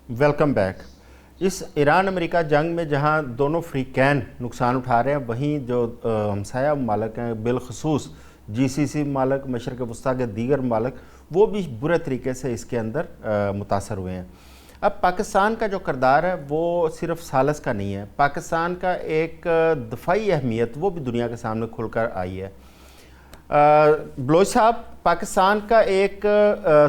Welcome back. اس Iran امریکہ جنگ میں جہاں دونوں فریقین نقصان اٹھا رہے ہیں، وہیں جو ہمسایہ ممالک ہیں، بالخصوص جی سی سی ممالک، مشرق وسطیٰ کے دیگر ممالک، وہ بھی برے طریقے سے اس کے اندر متاثر ہوئے ہیں. اب پاکستان کا جو کردار ہے وہ صرف ثالث کا نہیں ہے. پاکستان کا ایک دفاعی اہمیت وہ بھی دنیا کے سامنے کھل کر آئی ہے. بلوچ صاحب، پاکستان کا ایک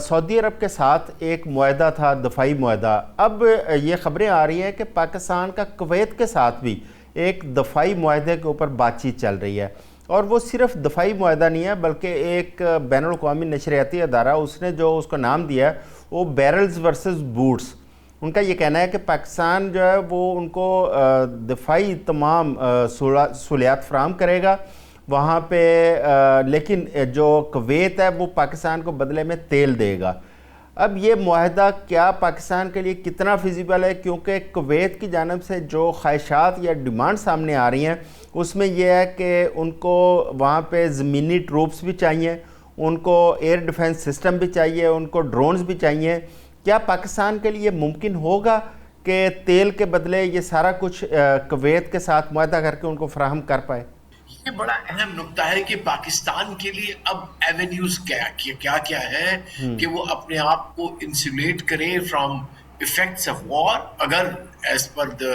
سعودی عرب کے ساتھ ایک معاہدہ تھا، دفاعی معاہدہ. اب یہ خبریں آ رہی ہیں کہ پاکستان کا کویت کے ساتھ بھی ایک دفاعی معاہدے کے اوپر بات چیت چل رہی ہے. اور وہ صرف دفاعی معاہدہ نہیں ہے بلکہ ایک بین الاقوامی نشریاتی ادارہ، اس نے جو اس کا نام دیا ہے وہ بیرلز ورسز بوٹس. ان کا یہ کہنا ہے کہ پاکستان جو ہے وہ ان کو دفاعی تمام سہولیات فراہم کرے گا وہاں پہ، لیکن جو کویت ہے وہ پاکستان کو بدلے میں تیل دے گا. اب یہ معاہدہ کیا پاکستان کے لیے کتنا فیزیبل ہے؟ کیونکہ کویت کی جانب سے جو خواہشات یا ڈیمانڈ سامنے آ رہی ہیں اس میں یہ ہے کہ ان کو وہاں پہ زمینی ٹروپس بھی چاہیے، ان کو ایئر ڈیفنس سسٹم بھی چاہیے، ان کو ڈرونز بھی چاہیے. کیا پاکستان کے لیے ممکن ہوگا کہ تیل کے بدلے یہ سارا کچھ کویت کے ساتھ معاہدہ کر کے ان کو فراہم کر پائے؟ یہ بڑا اہم نقطہ ہے کہ پاکستان کے لیے اب ایونیوز کیا ہے کہ وہ اپنے آپ کو انسولیٹ کرے فرام ایفیکٹس آف وار. اگر as per the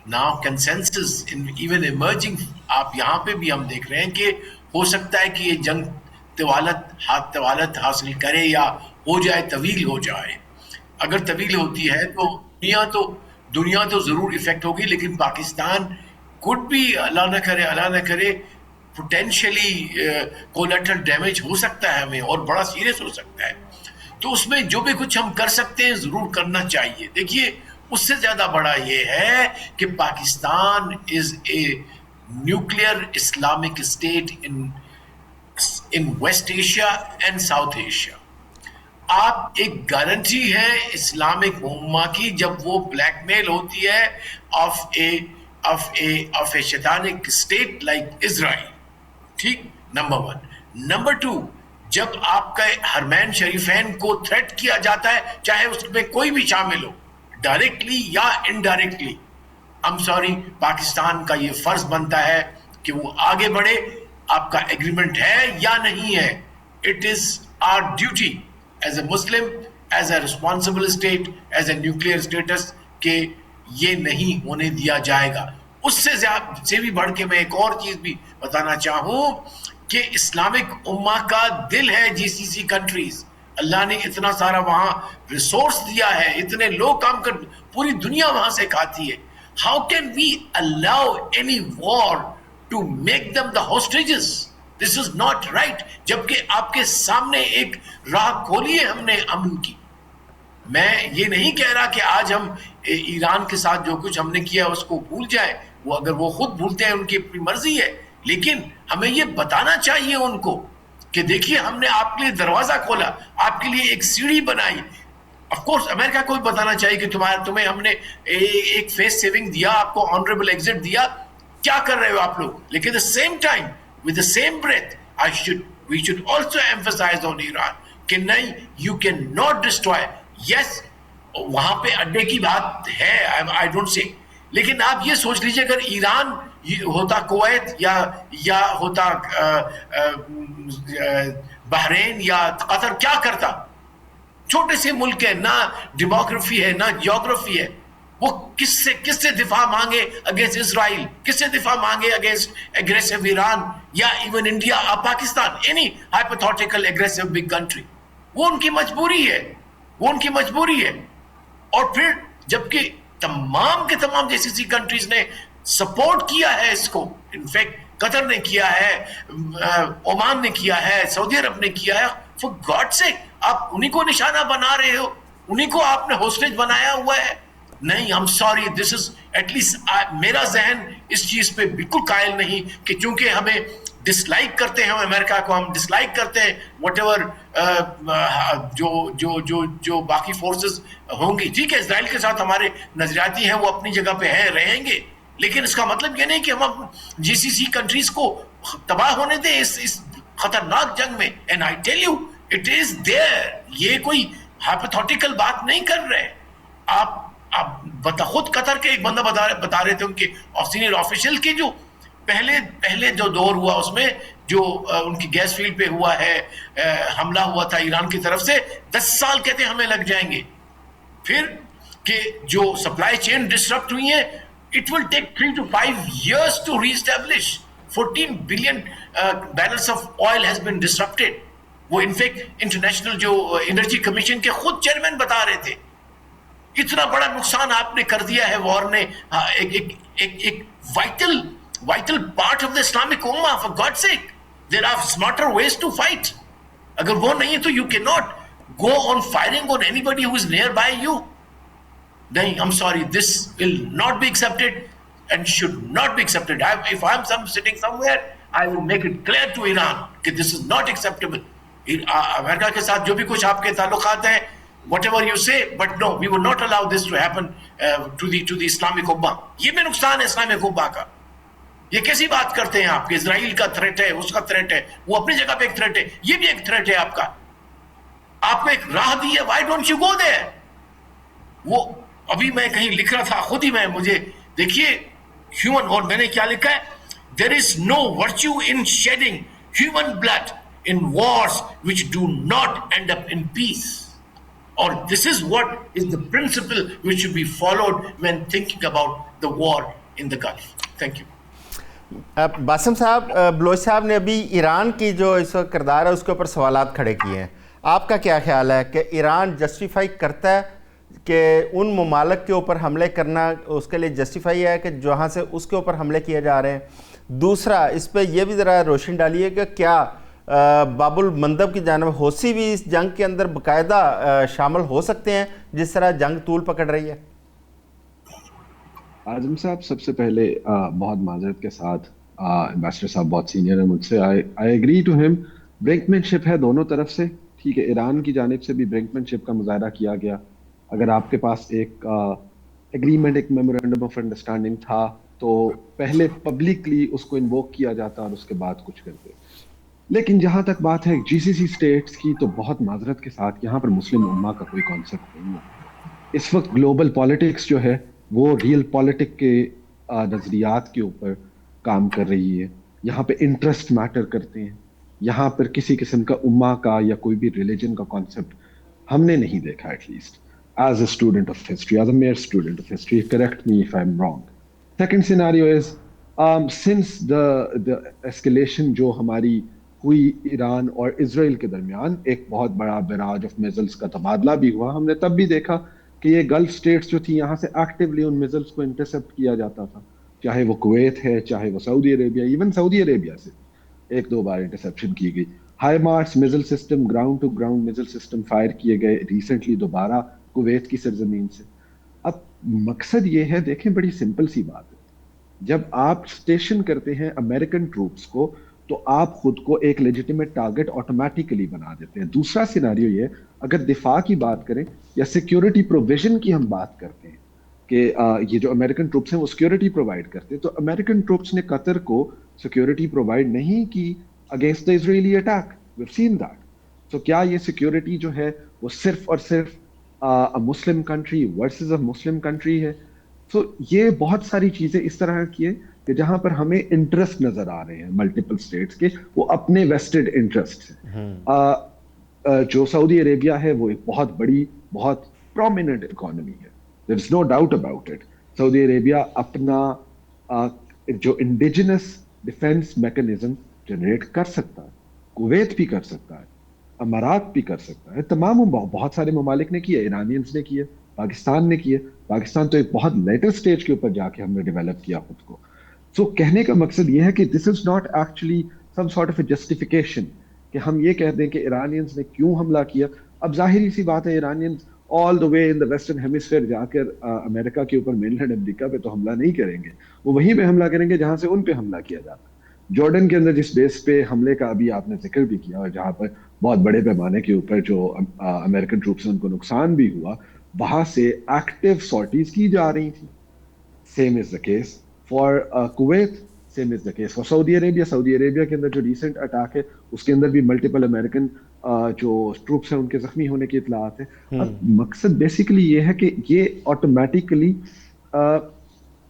now consensus even emerging, آپ یہاں پہ بھی ہم دیکھ رہے ہیں کہ ہو سکتا ہے کہ یہ جنگ طوالت حاصل کرے یا ہو جائے، طویل ہو جائے. اگر طویل ہوتی ہے تو دنیا تو ضرور افیکٹ ہوگی، لیکن پاکستان could بھی اللہ نہ کرے پوٹینشلی کولیٹرل ڈیمیج ہو سکتا ہے ہمیں، اور بڑا سیریس ہو سکتا ہے. تو اس میں جو بھی کچھ ہم کر سکتے ہیں ضرور کرنا چاہیے. دیکھیے، اس سے زیادہ بڑا یہ ہے کہ Pakistan is a nuclear Islamic state in West Asia and South Asia. آپ ایک گارنٹی ہے اسلامک امہ کی جب وہ بلیک میل ہوتی ہے of a satanic state like Israel. ٹھیک، نمبر 1. نمبر 2، جب آپ کا حرمین شریفین کو تھریٹ کیا جاتا ہے، چاہے اس میں کوئی بھی شامل ہو، ڈائریکٹلی یا انڈائریکٹلی، پاکستان کا یہ فرض بنتا ہے کہ وہ آگے بڑھے. آپ کا ایگریمنٹ ہے یا نہیں ہے؟ It is our duty as a Muslim, as a responsible state, as a nuclear states کہ یہ نہیں ہونے دیا جائے گا. اس سے بھی بڑھ کے میں ایک اور چیز بھی بتانا چاہوں کہ اسلامک امہ کا دل ہے جی سی سی کنٹریز. اللہ نے اتنا سارا وہاں ریسورس دیا ہے، اتنے لوگ کام کر، پوری دنیا وہاں سے کھاتی ہے. How can we allow any war to make them the hostages? This is not right. جبکہ آپ کے سامنے ایک راہ کھولی ہے ہم نے امن کی. میں یہ نہیں کہہ رہا کہ آج ہم ایران کے ساتھ جو کچھ ہم نے کیا اس کو بھول جائیں. وہ اگر وہ خود بھولتے ہیں ان کی اپنی مرضی ہے، لیکن ہمیں یہ بتانا چاہیے ان کو کہ دیکھیے ہم نے آپ کے لیے دروازہ کھولا، آپ کے لیے ایک سیڑھی بنائی. آف کورس امریکہ کو بھی بتانا چاہیے کہ تمہیں ہم نے ایک فیس سیونگ دیا، آپ کو آنریبل ایگزٹ دیا، کیا کر رہے ہو آپ لوگ. لیکن the same time with the same breath we should also emphasize on Iran کہ نہیں، you cannot destroy. yes وہاں پہ اڈے کی بات ہے، I don't say، لیکن آپ یہ سوچ لیجئے اگر ایران ہوتا کویت یا ہوتا بحرین یا قطر، کیا کرتا؟ چھوٹے سے ملک ہے، نہ ڈیموگرافی ہے نہ جیوگرافی ہے. وہ کس سے دفاع مانگے اگینسٹ اسرائیل؟ کس سے دفاع مانگے اگینسٹ اگریسو ایران یا ایون انڈیا اور Pakistan, any hypothetical aggressive big country? وہ ان کی مجبوری ہے. اور پھر جبکہ تمام کے تمام جی سی سی کنٹریز نے سپورٹ کیا ہے اس کو، انفیکٹ قطر نے کیا ہے، عمان نے کیا ہے، سعودی عرب نے کیا ہے. فور گاڈ سیک، آپ انہی کو نشانہ بنا رہے ہو، انہی کو آپ نے ہوسٹیج بنایا ہوا ہے. نہیں، I'm sorry, this is at least میرا ذہن اس چیز پہ بالکل قائل نہیں کہ چونکہ ہمیں ڈسلائک کرتے ہیں امریکہ کو، ہم ڈسلائک کرتے ہیں وٹ ایور جو باقی فورسز ہوں گی. ٹھیک ہے، اسرائیل کے ساتھ ہمارے نظریاتی ہیں، وہ اپنی جگہ پہ رہیں گے، لیکن اس کا مطلب یہ نہیں کہ ہم جی سی سی کنٹریز کو تباہ ہونے دیں اس خطرناک جنگ میں. And I tell you it is there. یہ کوئی ہائپوتھیٹیکل بات نہیں کر رہے. آپ خود قطر کے ایک بندہ بتا رہے تھے ان کے سینئر آفیشل کے جو پہلے جو دور ہوا اس میں جو ان کی گیس فیلڈ پہ ہوا ہے حملہ ہوا تھا ایران کی طرف سے 10 سال کہتے ہمیں لگ جائیں گے. پھر کہ جو سپلائی چین ڈسٹرپٹ ہوئی ہیں it will take 3 to 5 years to re-establish. 14 billion barrels of oil has been disrupted. وہ انفیکٹ انٹرنیشنل جو انرجی کمیشن کے خود چیئرمین بتا رہے تھے اتنا بڑا نقصان آپ نے کر دیا ہے وار نے ایک vital part of the Islamic امہ. For God sake there are smarter ways to fight. اگر وہ نہیں ہے تو you can not go on firing on anybody who is near by you. نہیں, I'm sorry, this will not be accepted and should not be accepted. If I'm sitting somewhere, I will make it clear to Iran that this is not acceptable. امریکہ کے ساتھ جو بھی کچھ آپ کے تعلقات ہیں, whatever you say, but no, we will not allow this to happen to the Islamic Ummah. یہ بھی نقصان ہے Islamic Ummah کا. یہ کیسی بات کرتے ہیں آپ کہ اسرائیل کا تھریٹ ہے, اس کا تھریٹ ہے, وہ اپنی جگہ پہ ایک تھریٹ ہے, یہ بھی ایک تھریٹ ہے آپ کا. آپ کو ایک راہ دی ہے, why don't you go there? وہ ابھی میں کہیں لکھ رہا تھا خود ہی مجھے دیکھیے ہیومن, اور میں نے کیا لکھا ہے, there is no virtue in shedding human blood in wars which do not end up in peace. Or this is what is the principle which should be followed when thinking about the war in the Gulf. Thank you. باسم صاحب, بلوچ صاحب نے ابھی ایران کی جو اس وقت کردار ہے اس کے اوپر سوالات کھڑے کیے ہیں. آپ کا کیا خیال ہے کہ ایران جسٹیفائی کرتا ہے کہ ان ممالک کے اوپر حملے کرنا اس کے لیے جسٹیفائی ہے کہ جہاں سے اس کے اوپر حملے کیے جا رہے ہیں؟ دوسرا, اس پہ یہ بھی ذرا روشنی ڈالیے کہ کیا باب المندب کی جانب حوثی بھی اس جنگ کے اندر باقاعدہ شامل ہو سکتے ہیں جس طرح جنگ طول پکڑ رہی ہے؟ اعظم صاحب, سب سے پہلے بہت معذرت کے ساتھ, امبیسڈر صاحب بہت سینئر ہیں مجھ سے, آئی ایگری ٹو ہم. برنکمین شپ ہے دونوں طرف سے, ٹھیک ہے, ایران کی جانب سے بھی برنکمین شپ کا مظاہرہ کیا گیا. اگر آپ کے پاس ایک ایگریمنٹ, ایک میمورینڈم آف انڈرسٹینڈنگ تھا تو پہلے پبلکلی اس کو انووک کیا جاتا اور اس کے بعد کچھ کرتے. لیکن جہاں تک بات ہے جی سی سی اسٹیٹس کی, تو بہت معذرت کے ساتھ یہاں پر مسلم امہ کا کوئی کانسیپٹ نہیں ہے. اس وقت گلوبل پالیٹکس جو ہے وہ ریئل پالیٹک کے نظریات کے اوپر کام کر رہی ہے. یہاں پہ انٹرسٹ میٹر کرتے ہیں. یہاں پر کسی قسم کا امہ کا یا کوئی بھی ریلیجن کا کانسیپٹ ہم نے نہیں دیکھا, at least as a student of history, as a mere student of history. Correct me if I'm wrong. Second scenario is, since the escalation جو ہماری ہوئی ایران اور اسرائیل کے درمیان, ایک بہت بڑا بیراج آف میزلز کا تبادلہ بھی ہوا. ہم نے تب بھی دیکھا کہ یہ گلف سٹیٹس جو تھی یہاں سے ایکٹیولی ان میزلز کو انٹرسپٹ کیا جاتا تھا, چاہے وہ کویت ہے, چاہے وہ Saudi Arabia, even Saudi Arabia سے 1-2 بار انٹرسپشن کی گئی. HIMARS missile system, ground to ground missile system fire کیے گئے ریسنٹلی دوبارہ کویت کی سرزمین سے. اب مقصد یہ ہے, دیکھیں بڑی سمپل سی بات ہے, جب آپ اسٹیشن کرتے ہیں امریکن ٹروپس کو تو آپ خود کو ایک لیجیٹیمیٹ ٹارگٹ آٹومیٹیکلی بنا دیتے ہیں. دوسرا سیناریو یہ, اگر دفاع کی بات کریں یا سیکیورٹی پروویژن کی ہم بات کرتے ہیں کہ یہ جو امریکن ٹروپس ہیں وہ سیکیورٹی پرووائڈ کرتے ہیں, تو امریکن ٹروپس نے قطر کو سیکیورٹی پرووائڈ نہیں کی against the Israeli attack. We have seen that. تو کیا یہ سیکیورٹی جو ہے وہ صرف اور صرف مسلم کنٹری ورسز اے مسلم کنٹری ہے؟ تو یہ بہت ساری چیزیں اس طرح کی ہیں کہ جہاں پر ہمیں انٹرسٹ نظر آ رہے ہیں ملٹیپل اسٹیٹس کے, وہ اپنے ویسٹڈ انٹرسٹ ہیں. جو سعودی عربیہ ہے وہ ایک بہت بڑی, بہت پرومیننٹ اکانومی ہے, دیر از نو ڈاؤٹ اباؤٹ اٹ. سعودی عربیہ اپنا جو انڈیجنس ڈیفینس میکنزم جنریٹ کر سکتا ہے, کویت بھی کر سکتا ہے, امارات بھی کر سکتا ہے, تمام بہت سارے ممالک نے کیا, ایرانینز نے کیا, پاکستان نے کیا. پاکستان تو ایک بہت لیٹر سٹیج کے اوپر جا کے ہم نے ڈیولپ کیا خود کو. سو کہنے کا مقصد یہ ہے کہ this is not actually some sort of a justification کہ ہم یہ کہہ دیں کہ ایرانینز نے کیوں حملہ کیا. اب ظاہری سی بات ہے, ایرانینز آل دا وے ان دا ویسٹرن ہیمسفیئر جا کر امریکہ کے اوپر, مین لینڈ امریکہ پہ تو حملہ نہیں کریں گے, وہ وہیں پہ حملہ کریں گے جہاں سے ان پہ حملہ کیا جاتا ہے. جارڈن کے اندر جس بیس پہ حملے کا ابھی آپ نے ذکر بھی کیا, اور جہاں پر بہت بڑے پیمانے کے اوپر جو امریکن ٹروپس ان کو نقصان بھی ہوا, وہاں سے ایکٹیو سارٹیز کی جا رہی تھیں. Same as the case for Kuwait, same as the case for Saudi Arabia. Saudi Arabia کے اندر جو ریسنٹ اٹیک ہے اس کے اندر بھی ملٹیپل امریکن جو ٹروپس ہیں ان کے زخمی ہونے کی اطلاعات ہیں. اب مقصد بیسیکلی یہ ہے کہ یہ آٹومیٹیکلی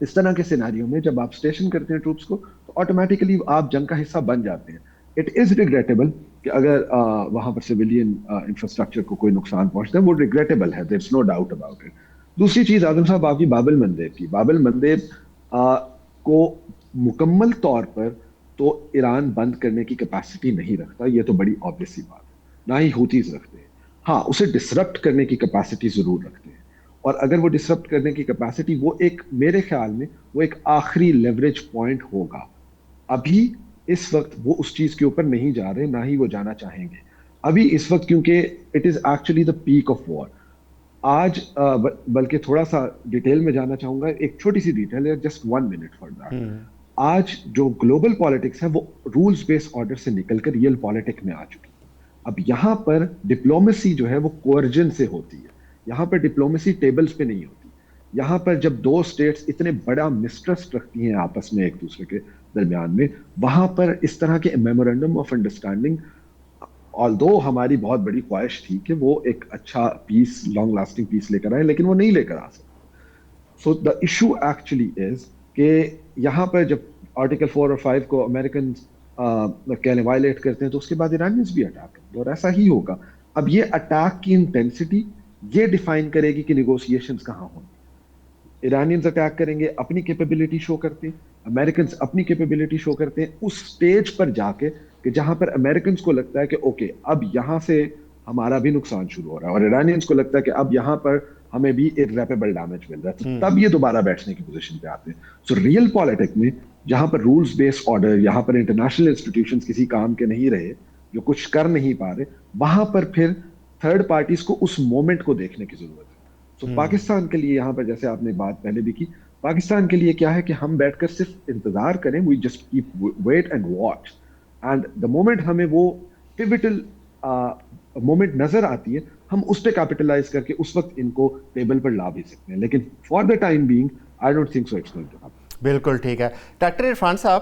اس طرح کے سیناریوں میں جب آپ اسٹیشن کرتے ہیں ٹروپس کو تو آٹومیٹیکلی آپ جنگ کا حصہ بن جاتے ہیں. اٹ از ریگریٹیبل کہ اگر وہاں پر سویلین انفراسٹرکچر کو کوئی نقصان پہنچتا ہے, وہ ریگریٹیبل ہے, دیر از نو ڈاؤٹ اباؤٹ اٹ. دوسری چیز اعظم صاحب آپ کی باب المندیب کی, باب المندیب کو مکمل طور پر تو ایران بند کرنے کی کیپیسٹی نہیں رکھتا, یہ تو بڑی obvious سی بات ہے, نہ ہی ہوتیز رکھتے ہیں. ہاں اسے ڈسرپٹ کرنے کی کیپیسٹی ضرور رکھتے ہیں, اور اگر وہ ڈسرپٹ کرنے کی کیپیسٹی, وہ ایک میرے خیال میں وہ ایک آخری لیوریج پوائنٹ ہوگا. ابھی اس وقت وہ اس چیز کے اوپر نہیں جا رہے, نہ ہی وہ جانا چاہیں گے ابھی اس وقت, کیونکہ it is actually the peak of war. آج بلکہ تھوڑا سا ڈیٹیل میں جانا چاہوں گا, ایک چھوٹی سی ڈیٹیل ہے, جسٹ 1 منٹ فار دیٹ. آج جو گلوبل پالیٹکس ہے وہ رولز بیس آرڈر سے نکل کر ریئل پالیٹک میں آ چکی ہے. اب یہاں پر ڈپلومیسی جو ہے وہ کوئرجن سے ہوتی ہے, یہاں پر ڈپلومیسی ٹیبلز پہ نہیں ہوتی. یہاں پر جب دو اسٹیٹس اتنے بڑا مسٹرسٹ رکھتی ہیں آپس میں ایک دوسرے کے درمیان میں, وہاں پر اس طرح کے میمورنڈم آف انڈرسٹینڈنگ, آلدو ہماری بہت بڑی خواہش تھی کہ وہ ایک اچھا پیس, لانگ لاسٹنگ پیس لے کر آئے, لیکن وہ نہیں لے کر آ سکتے. سو دا ایشو ایکچولی از کہ یہاں پر جب آرٹیکل 4 اور 5 کو امریکن کہنے وائلیٹ کرتے ہیں تو اس کے بعد ایرانیز بھی اٹیک کرتے ہیں, اور ایسا ہی ہوگا. اب یہ اٹیک کی انٹینسٹی یہ ڈیفائن کرے گی کہ نیگوسیشنز کہاں ہوں گی. ایرانینز اٹیک کریں گے, اپنی کیپیبلٹی شو کرتے ہیں, امریکنز اپنی کیپیبلٹی شو کرتے ہیں اس سٹیج پر جا کے کہ جہاں پر امریکنز کو لگتا ہے کہ اوکے اب یہاں سے ہمارا بھی نقصان شروع ہو رہا ہے, اور ایرانینز کو لگتا ہے کہ اب یہاں پر ہمیں بھی irreparable ڈیمیج مل رہا ہے, تب یہ دوبارہ بیٹھنے کی پوزیشن پہ آتے ہیں. سو ریئل پالیٹک میں جہاں پر رولز بیس آرڈر, یہاں پر انٹرنیشنل انسٹیٹیوشنز کسی کام کے نہیں رہے, جو کچھ کر نہیں پا رہے, وہاں پر پھر تھرڈ پارٹیز کو اس مومنٹ کو دیکھنے کی ضرورت ہے. تو پاکستان کے لیے یہاں پر جیسے آپ نے بات پہلے بھی کی, پاکستان کے لیے کیا ہے کہ ہم بیٹھ کر صرف انتظار کریں, we just keep wait and watch, and the moment ہمیں وہ پیوٹل مومنٹ نظر آتی ہے, ہم اس پہ کیپٹلائز کر کے اس وقت ان کو ٹیبل پر لا بھی سکتے ہیں. لیکن for the time being I don't think so it's going to happen. بالکل ٹھیک ہے. ڈاکٹر عرفان صاحب,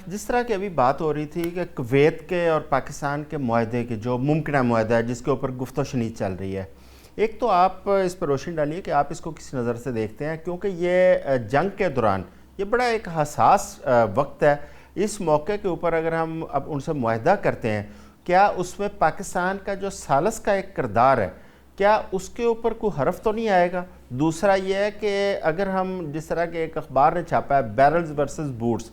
جس طرح کی ابھی بات ہو رہی تھی کہ کویت کے اور پاکستان کے معاہدے کے جو ممکنہ معاہدہ ہے جس کے اوپر گفت و شنید چل رہی ہے, ایک تو آپ اس پر روشنی ڈالیے کہ آپ اس کو کس نظر سے دیکھتے ہیں, کیونکہ یہ جنگ کے دوران یہ بڑا ایک حساس وقت ہے. اس موقع کے اوپر اگر ہم اب ان سے معاہدہ کرتے ہیں, کیا اس میں پاکستان کا جو ثالث کا ایک کردار ہے, کیا اس کے اوپر کوئی حرف تو نہیں آئے گا؟ دوسرا یہ ہے کہ اگر ہم جس طرح کے ایک اخبار نے چھاپا ہے بیرلز ورسز بوٹس,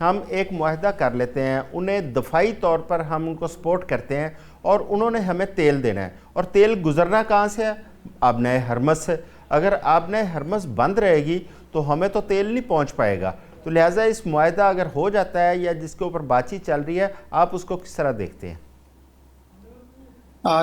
ہم ایک معاہدہ کر لیتے ہیں, انہیں دفاعی طور پر ہم ان کو سپورٹ کرتے ہیں, اور انہوں نے ہمیں تیل دینا ہے, اور تیل گزرنا کہاں سے ہے؟ آبنائے ہرمز سے. اگر آبنائے ہرمز بند رہے گی تو ہمیں تو تیل نہیں پہنچ پائے گا. تو لہٰذا اس معاہدہ اگر ہو جاتا ہے یا جس کے اوپر بات چیت چل رہی ہے, آپ اس کو کس طرح دیکھتے ہیں؟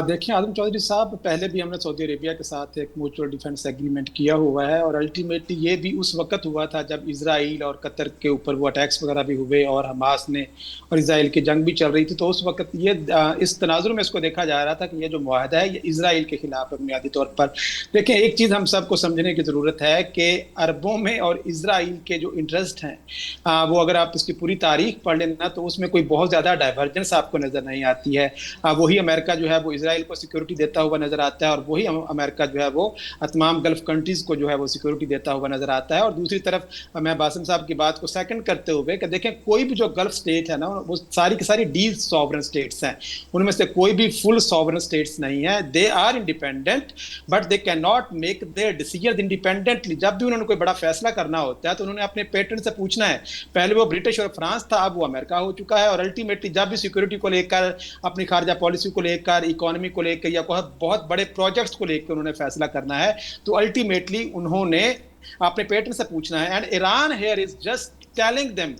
دیکھیں اعظم چودھری صاحب, پہلے بھی ہم نے سعودی عربیہ کے ساتھ ایک میوچول ڈیفنس ایگریمنٹ کیا ہوا ہے, اور الٹیمیٹلی یہ بھی اس وقت ہوا تھا جب اسرائیل اور قطر کے اوپر وہ اٹیکس وغیرہ بھی ہوئے, اور حماس نے اور اسرائیل کی جنگ بھی چل رہی تھی. تو اس وقت یہ اس تناظر میں اس کو دیکھا جا رہا تھا کہ یہ جو معاہدہ ہے یہ اسرائیل کے خلاف ہے بنیادی طور پر. دیکھیں ایک چیز ہم سب کو سمجھنے کی ضرورت ہے کہ عربوں میں اور اسرائیل کے جو انٹرسٹ ہیں وہ اگر آپ اس کی پوری تاریخ پڑھ لینا تو اس میں کوئی بہت زیادہ ڈائیورجنس آپ کو نظر نہیں آتی ہے. وہی امریکہ جو ہے وہ اسرائیل کو سیکورٹی دیتا ہوا نظر آتا ہے, اور وہی امریکہ جو ہے وہ تمام گلف کنٹریز کو جو ہے وہ سیکورٹی دیتا ہوا نظر آتا ہے. اور دوسری طرف میں باسم صاحب کی بات کو سیکنڈ کرتے ہوئے کہ دیکھیں کوئی بھی جو گلف سٹیٹ ہے نا, وہ ساری کی ساری ڈی سوورن سٹیٹس ہیں, ان میں سے کوئی بھی فل سوورن سٹیٹس نہیں ہے. They are independent but they can not make their decision independently. جب بھی انہوں نے کوئی بڑا فیصلہ کرنا ہوتا ہے تو انہوں نے اپنے پیٹرن سے پوچھنا ہے. پہلے وہ برٹش اور فرانس تھا, اب وہ امریکہ ہو چکا ہے, اور الٹیمیٹلی جب بھی سیکورٹی کو لے کر, اپنی خارجہ پالیسی کو لے کر, اکانومی کو لے کر, یا بہت بڑے پروجیکٹس کو لے کے انہوں نے فیصلہ کرنا ہے, تو الٹیمیٹلی انہوں نے اپنے پیٹرن سے پوچھنا ہے. And Iran here is just telling them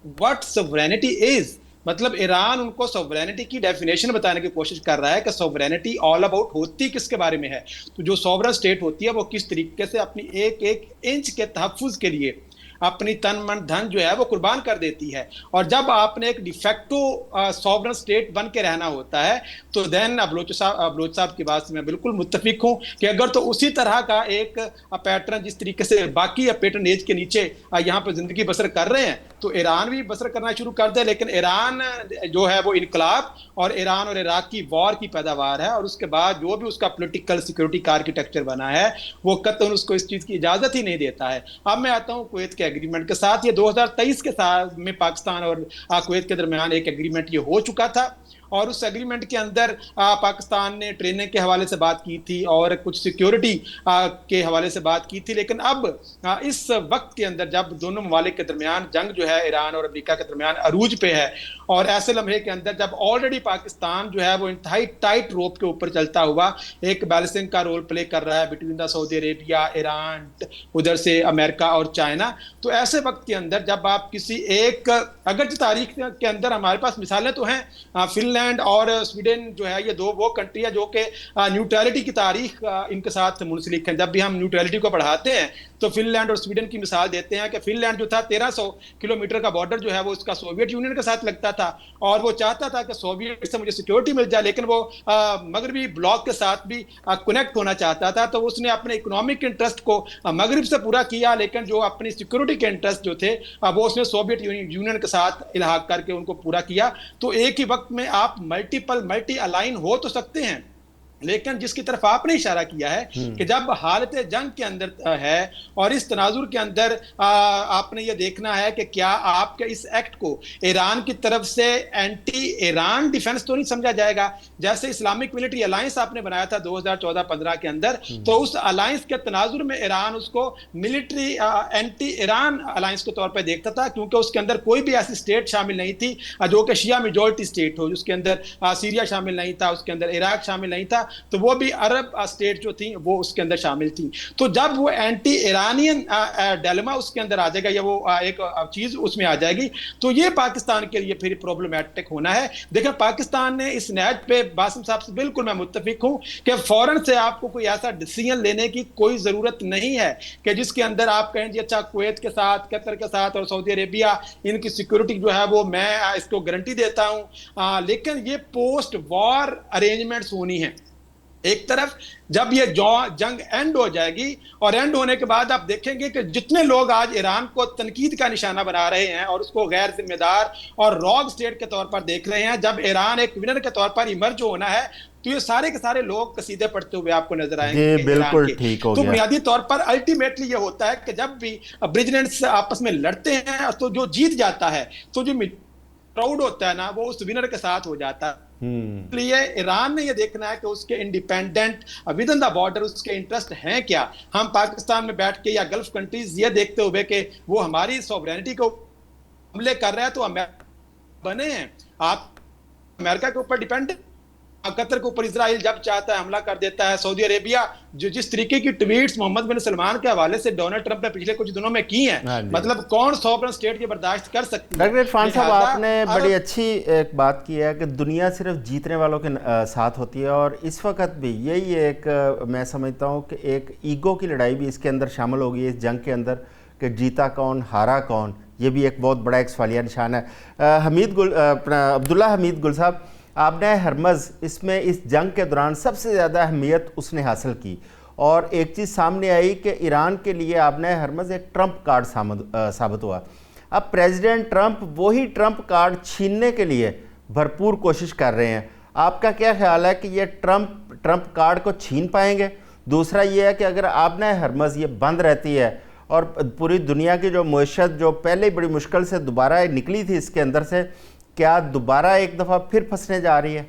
what sovereignty is. مطلب ایران ان کو سوورینٹی کی ڈیفینیشن بتانے کی کوشش کر رہا ہے کہ سوورینٹی آل اباؤٹ ہوتی کس کے بارے میں ہے. تو جو سوورن اسٹیٹ ہوتی ہے وہ کس طریقے سے اپنی ایک ایک انچ کے تحفظ کے لیے اپنی تن من دھن جو ہے وہ قربان کر دیتی ہے. اور جب آپ نے ایک ڈیفیکٹو سوورن اسٹیٹ بن کے رہنا ہوتا ہے تو دین بلوچ صاحب کی بات سے میں بالکل متفق ہوں کہ اگر تو اسی طرح کا ایک پیٹرن جس طریقے سے باقی پیٹرن ایج کے نیچے یہاں پہ زندگی بسر کر رہے ہیں تو ایران بھی بسر کرنا شروع کر دے. لیکن ایران جو ہے وہ انقلاب اور ایران اور عراق کی وار کی پیداوار ہے, اور اس کے بعد جو بھی اس کا پولیٹیکل سیکورٹی کا آرکیٹیکچر بنا ہے وہ قطعاً اس کو اس چیز کی اجازت ہی نہیں دیتا ہے. اب میں آتا ہوں کویت کے ایگریمنٹ کے ساتھ. یہ 2023 کے ساتھ میں پاکستان اور کویت کے درمیان ایک ایگریمنٹ یہ ہو چکا تھا, اور اس ایگریمنٹ کے اندر پاکستان نے ٹریننگ کے حوالے سے بات کی تھی اور کچھ سیکیورٹی کے حوالے سے بات کی تھی. لیکن اب اس وقت کے اندر جب دونوں ممالک کے درمیان جنگ جو ہے ایران اور امریکہ کے درمیان عروج پہ ہے, اور ایسے لمحے کے اندر جب آلریڈی پاکستان جو ہے وہ انتہائی ٹائٹ روپ کے اوپر چلتا ہوا ایک بیلنسنگ کا رول پلے کر رہا ہے بٹوین دا سعودی عربیہ, ایران, ادھر سے امریکہ اور چائنا, تو ایسے وقت کے اندر جب آپ کسی ایک, اگرچہ تاریخ کے اندر ہمارے پاس مثالیں تو ہیں, فن لینڈ اور سویڈن جو ہے یہ دو وہ کنٹری ہے جو کہ نیوٹرلٹی کی تاریخ ان کے ساتھ منسلک ہیں. جب بھی ہم نیوٹرلٹی کو پڑھاتے ہیں تو فن لینڈ اور سویڈن کی مثال دیتے ہیں کہ فن لینڈ جو تھا 1300 کلومیٹر کا بارڈر جو ہے وہ اس کا سوویت یونین کے ساتھ لگتا تھا, اور وہ چاہتا تھا کہ سوویت سے مجھے سیکورٹی مل جائے, لیکن وہ مغربی بلاک کے ساتٹ بھی کنیکٹ ہونا چاہتا تھا. تو اس نے اپنے اکنامک انٹرسٹ کو مغرب سے پورا کیا, لیکن جو اپنی سیکورٹی کے انٹرسٹ جو تھے وہ اس نے سوویت یونین کے ساتھ الحاق کر کے ان کو پورا کیا. تو ایک ہی وقت میں آپ ملٹی الائن ہو تو سکتے ہیں, لیکن جس کی طرف آپ نے اشارہ کیا ہے کہ جب حالت جنگ کے اندر ہے اور اس تناظر کے اندر آپ نے یہ دیکھنا ہے کہ کیا آپ کے اس ایکٹ کو ایران کی طرف سے اینٹی ایران ڈیفنس تو نہیں سمجھا جائے گا. جیسے اسلامک ملٹری الائنس آپ نے بنایا تھا 2014-15 کے اندر, تو اس الائنس کے تناظر میں ایران اس کو ملٹری اینٹی ایران الائنس کے طور پہ دیکھتا تھا, کیونکہ اس کے اندر کوئی بھی ایسی اسٹیٹ شامل نہیں تھی جو کہ شیعہ میجورٹی اسٹیٹ ہو, جس کے اندر سیریا شامل نہیں تھا, اس کے اندر عراق شامل نہیں تھا, تو وہ بھی عرب اسٹیٹ جو تھیں وہ اس کے اندر شامل تھیں. تو جب وہ اینٹی ایرانین ڈیلما اس کے اندر آ جائے گا یا وہ ایک چیز اس میں آ جائے گی, تو یہ پاکستان کے لیے پھر پرابلمٹک ہونا ہے. دیکھیں پاکستان نے اس نہج پہ باسم صاحب سے بالکل میں متفق ہوں کہ فوراً سے آپ کو کوئی ایسا ڈیسیژن لینے کی کوئی ضرورت نہیں ہے کہ جس کے اندر آپ کہیں جی اچھا کویت کے ساتھ, قطر کے ساتھ اور سعودی عربیہ ان کی سیکورٹی جو ہے وہ میں اس کو گارنٹی دیتا ہوں, لیکن یہ پوسٹ وار ارینجمنٹس ہونی ہیں. ایک طرف جب یہ جنگ اینڈ ہو جائے گی, اور اینڈ ہونے کے بعد آپ دیکھیں گے کہ جتنے لوگ آج ایران کو تنقید کا نشانہ بنا رہے ہیں اور اس کو غیر ذمہ دار اور راگ سٹیٹ کے طور پر دیکھ رہے ہیں, جب ایران ایک ونر کے طور پر ایمرج ہونا ہے تو یہ سارے کے سارے لوگ قصیدے پڑھتے ہوئے آپ کو نظر آئیں گے. بالکل ٹھیک ہو تو گیا. بنیادی طور پر الٹیمیٹلی یہ ہوتا ہے کہ جب بھی بریجلینٹس آپس میں لڑتے ہیں تو جو جیت جاتا ہے تو جو پراؤڈ ہوتا ہے نا وہ اس ونر کے ساتھ ہو جاتا ہے. اس لیے ایران نے یہ دیکھنا ہے کہ اس کے independent within the border اس کے انٹرسٹ ہیں کیا. ہم پاکستان میں بیٹھ کے یا گلف کنٹریز یہ دیکھتے ہوئے کہ وہ ہماری سوورینٹی کو حملے کر رہے ہیں تو امریکہ بنے ہیں, آپ امریکہ کے اوپر ڈیپینڈ, قطر کے اوپر اسرائیل جب چاہتا ہے حملہ کر دیتا ہے, سعودی عربیہ جو جس طریقے کی ٹویٹس محمد بن سلمان کے حوالے سے ڈونلڈ ٹرمپ نے پچھلے کچھ دنوں میں کی ہیں, مطلب کون سوورن اسٹیٹ کی برداشت کر سکتی ہے. ڈاکٹر عرفان صاحب آپ نے بڑی اچھی ایک بات کی ہے کہ دنیا صرف جیتنے والوں کے ساتھ ہوتی ہے, اور اس وقت بھی یہی ایک میں سمجھتا ہوں کہ ایک ایگو کی لڑائی بھی اس کے اندر شامل ہوگی اس جنگ کے اندر کہ جیتا کون ہارا کون, یہ بھی ایک بہت بڑا ایک سوالیہ نشان ہے. عبداللہ حمید گل صاحب, آپ نے ہرمز اس میں اس جنگ کے دوران سب سے زیادہ اہمیت اس نے حاصل کی, اور ایک چیز سامنے آئی کہ ایران کے لیے آپ نے ہرمز ایک ٹرمپ کارڈ ثابت ہوا. اب پریزیڈنٹ ٹرمپ وہی ٹرمپ کارڈ چھیننے کے لیے بھرپور کوشش کر رہے ہیں. آپ کا کیا خیال ہے کہ یہ ٹرمپ کارڈ کو چھین پائیں گے؟ دوسرا یہ ہے کہ اگر آپ نے ہرمز یہ بند رہتی ہے اور پوری دنیا کی جو معیشت جو پہلے بڑی مشکل سے دوبارہ نکلی تھی اس کے اندر سے, کیا دوبارہ ایک دفعہ پھر پھنسنے جا رہی ہے؟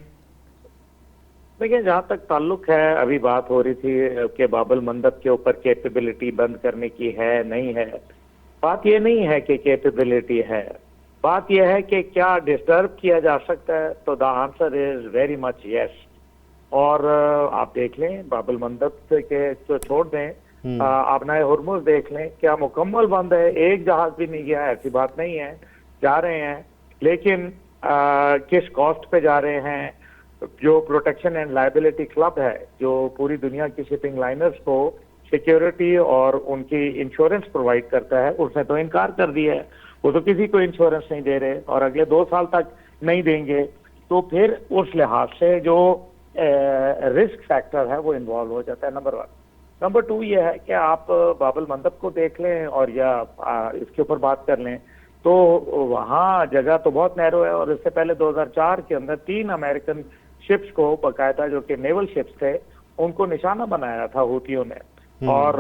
دیکھیں جہاں تک تعلق ہے, ابھی بات ہو رہی تھی کہ باب المندب کے اوپر کیپیبلٹی بند کرنے کی ہے نہیں ہے. بات یہ نہیں ہے کہ کیپیبلٹی ہے, بات یہ ہے کہ کیا ڈسٹرب کیا جا سکتا ہے, تو the answer is very much یس. اور آپ دیکھ لیں باب المندب کے تو چھوڑ دیں, آبنائے ہرمز دیکھ لیں, کیا مکمل بند ہے, ایک جہاز بھی نہیں گیا, ایسی بات نہیں ہے, جا رہے ہیں لیکن کس کاسٹ پہ جا رہے ہیں. جو پروٹیکشن اینڈ لائبلٹی کلب ہے جو پوری دنیا کی شپنگ لائنرز کو سیکیورٹی اور ان کی انشورنس پرووائڈ کرتا ہے, اس نے تو انکار کر دیا ہے, وہ تو کسی کو انشورنس نہیں دے رہے اور اگلے 2 سال تک نہیں دیں گے. تو پھر اس لحاظ سے جو رسک فیکٹر ہے وہ انوالو ہو جاتا ہے, نمبر 1. نمبر 2 یہ ہے کہ آپ باب المندب کو دیکھ لیں اور یا اس کے اوپر بات کر لیں تو وہاں جگہ تو بہت نیرو ہے، اور اس سے پہلے 2004 کے اندر 3 امریکن شپس کو باقاعدہ جو کہ نیول شپس تھے ان کو نشانہ بنایا تھا ہوتیوں نے، اور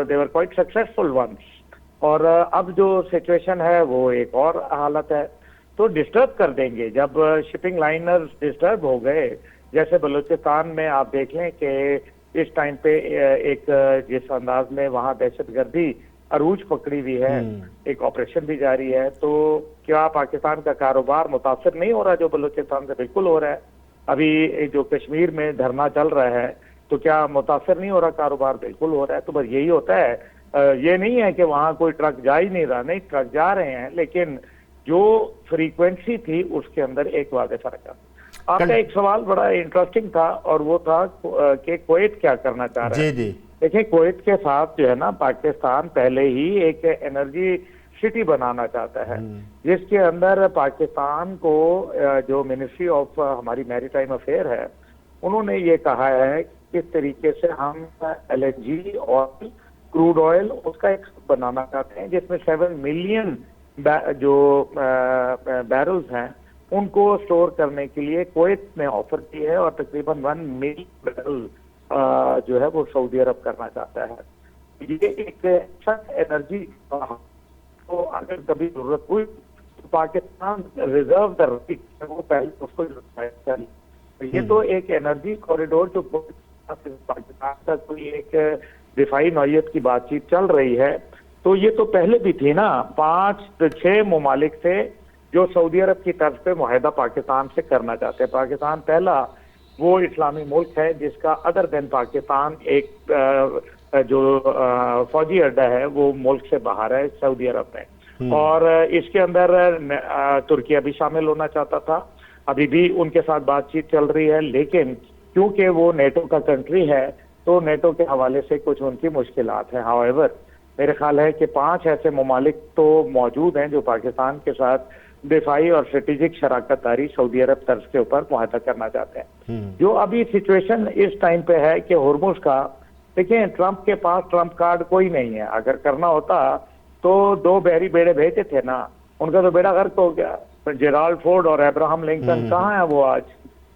دے ور کوائٹ سکسیسفل ونس. اور اب جو سچویشن ہے وہ ایک اور حالت ہے، تو ڈسٹرب کر دیں گے. جب شپنگ لائنر ڈسٹرب ہو گئے، جیسے بلوچستان میں آپ دیکھ لیں کہ اس ٹائم پہ ایک جس انداز میں وہاں دہشت گردی عروج پکڑی ہوئی ہے، ایک آپریشن بھی جاری ہے، تو کیا پاکستان کا کاروبار متاثر نہیں ہو رہا؟ جو بلوچستان سے بالکل ہو رہا ہے. ابھی جو کشمیر میں دھرنا چل رہا ہے تو کیا متاثر نہیں ہو رہا کاروبار؟ بالکل ہو رہا ہے. تو بس یہی ہوتا ہے. یہ نہیں ہے کہ وہاں کوئی ٹرک جا ہی نہیں رہا، نہیں، ٹرک جا رہے ہیں، لیکن جو فریکوینسی تھی اس کے اندر ایک واضح فرق ہے. آپ کا ایک سوال بڑا انٹرسٹنگ تھا، اور وہ تھا کہ کویت کیا کرنا چاہ رہا ہے. جی دیکھیں، کویت کے ساتھ جو ہے نا پاکستان پہلے ہی ایک انرجی سٹی بنانا چاہتا ہے، جس کے اندر پاکستان کو جو منسٹری آف ہماری میری ٹائم افیئر ہے، انہوں نے یہ کہا ہے کہ کس طریقے سے ہم LNG اور کروڈ آئل اس کا ایک بنانا چاہتے ہیں، جس میں 7 ملین جو بیرلز ہیں ان کو سٹور کرنے کے لیے کویت نے آفر کی ہے، اور تقریباً 1 ملین بیرل جو ہے وہ سعودی عرب کرنا چاہتا ہے. یہ ایک اچھا انرجی تو اگر کبھی ضرورت ہوئی تو پاکستان ریزرو دا رائٹ وہ پہلے اس کو کر. یہ تو ایک انرجی کوریڈور جو پاکستان کا کوئی ایک دفاعی نوعیت کی بات چیت چل رہی ہے، تو یہ تو پہلے بھی تھی نا. 5-6 ممالک تھے جو سعودی عرب کی طرف پہ معاہدہ پاکستان سے کرنا چاہتے ہیں. پاکستان پہلا وہ اسلامی ملک ہے جس کا ادر دین پاکستان ایک جو فوجی اڈا ہے وہ ملک سے باہر ہے، سعودی عرب میں. اور اس کے اندر ترکیہ بھی شامل ہونا چاہتا تھا، ابھی بھی ان کے ساتھ بات چیت چل رہی ہے، لیکن کیونکہ وہ نیٹو کا کنٹری ہے تو نیٹو کے حوالے سے کچھ ان کی مشکلات ہیں. ہاؤ میرے خیال ہے کہ 5 ایسے ممالک تو موجود ہیں جو پاکستان کے ساتھ دفاعی اور اسٹریٹجک شراکت داری سعودی عرب طرز کے اوپر معاہدہ کرنا چاہتے ہیں. جو ابھی سچویشن اس ٹائم پہ ہے کہ ہرمز کا، دیکھیں ٹرمپ کے پاس ٹرمپ کارڈ کوئی نہیں ہے. اگر کرنا ہوتا تو 2 بحری بیڑے بھیجے تھے نا، ان کا تو بیڑا غرق ہو گیا. جیرالڈ فورڈ اور ابراہم لنکن کہاں ہیں وہ آج؟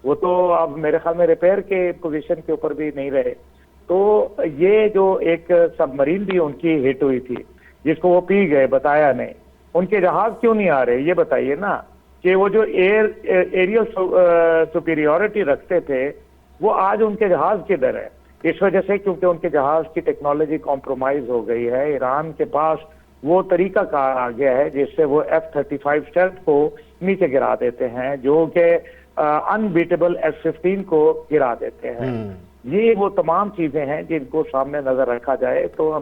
وہ تو اب میرے خیال میں ریپیئر کے پوزیشن کے اوپر بھی نہیں رہے. تو یہ جو ایک سب مرین بھی ان کی ہٹ ہوئی تھی جس کو وہ پی گئے، بتایا نہیں. ان کے جہاز کیوں نہیں آ رہے یہ بتائیے نا، کہ وہ جو ایریل سپیریورٹی رکھتے تھے وہ آج ان کے جہاز کدھر ہے؟ اس وجہ سے کیونکہ ان کے جہاز کی ٹیکنالوجی کمپرومائز ہو گئی ہے. ایران کے پاس وہ طریقہ کار آ گیا ہے جس سے وہ F-35 اسٹیلتھ کو نیچے گرا دیتے ہیں، جو کہ انبیٹیبل F-15 کو گرا دیتے ہیں. یہ وہ تمام چیزیں ہیں جن کو سامنے نظر رکھا جائے تو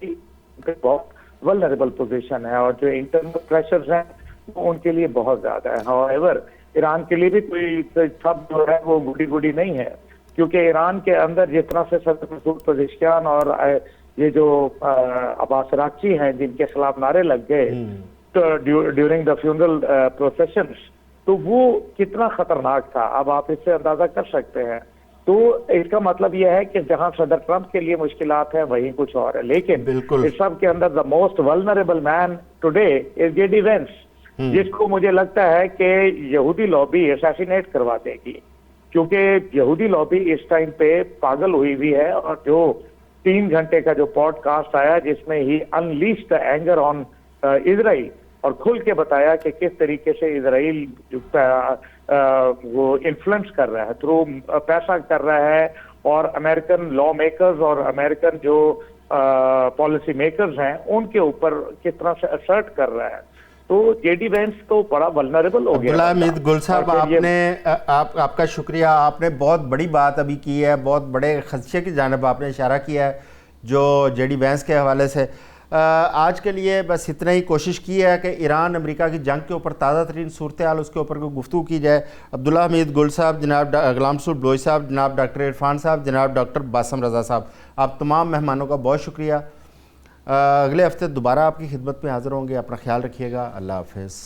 بہت ولنریبل پوزیشن ہے، اور جو انٹرنل پریشرز ہیں وہ ان کے لیے بہت زیادہ ہے. ہاؤ ایران کے لیے بھی کوئی سب جو ہے وہ گڈی گڈی نہیں ہے، کیونکہ ایران کے اندر جس طرح سے صدر مسعود پزشکیان اور یہ جو عباس راکچی ہیں جن کے خلاف نعرے لگ گئے ڈیورنگ دا فیونرل پروسیشنز، تو وہ کتنا خطرناک تھا اب آپ اس سے اندازہ کر سکتے ہیں. تو اس کا مطلب یہ ہے کہ جہاں صدر ٹرمپ کے لیے مشکلات ہیں وہیں کچھ اور ہے. لیکن اس سب کے اندر the most vulnerable man today is J D Vance, جس کو مجھے لگتا ہے کہ یہودی لابی اسیسینیٹ کروا دے گی، کیونکہ یہودی لابی اس ٹائم پہ پاگل ہوئی ہوئی ہے. اور جو 3 گھنٹے کا جو پوڈ کاسٹ آیا جس میں ہی انلیش دا اینگر آن اسرائیل، اور کھل کے بتایا کہ کس طریقے سے اسرائیل وہ انفلوئنس کر رہا ہے، تھرو پیسہ کر رہا ہے، اور امریکن لا میکرز اور امریکن جو پالیسی میکرز ہیں ان کے اوپر کس طرح سے اسرٹ کر رہا ہے. تو جے ڈی وینس تو بڑا ولنریبل ہو گیا. عبداللہ حمید گل صاحب، آپ کا شکریہ. آپ نے بہت بڑی بات ابھی کی ہے، بہت بڑے خدشے کی جانب آپ نے اشارہ کیا ہے جو جے ڈی وینس کے حوالے سے. آج کے لیے بس اتنا ہی کوشش کی ہے کہ ایران امریکہ کی جنگ کے اوپر تازہ ترین صورتحال اس کے اوپر کوئی گفتگو کی جائے. عبداللہ حمید گل صاحب، جناب غلام رسول بلوچ صاحب، جناب ڈاکٹر عرفان صاحب، جناب ڈاکٹر باسم رضا صاحب، آپ تمام مہمانوں کا بہت شکریہ. اگلے ہفتے دوبارہ آپ کی خدمت میں حاضر ہوں گے. اپنا خیال رکھیے گا. اللہ حافظ.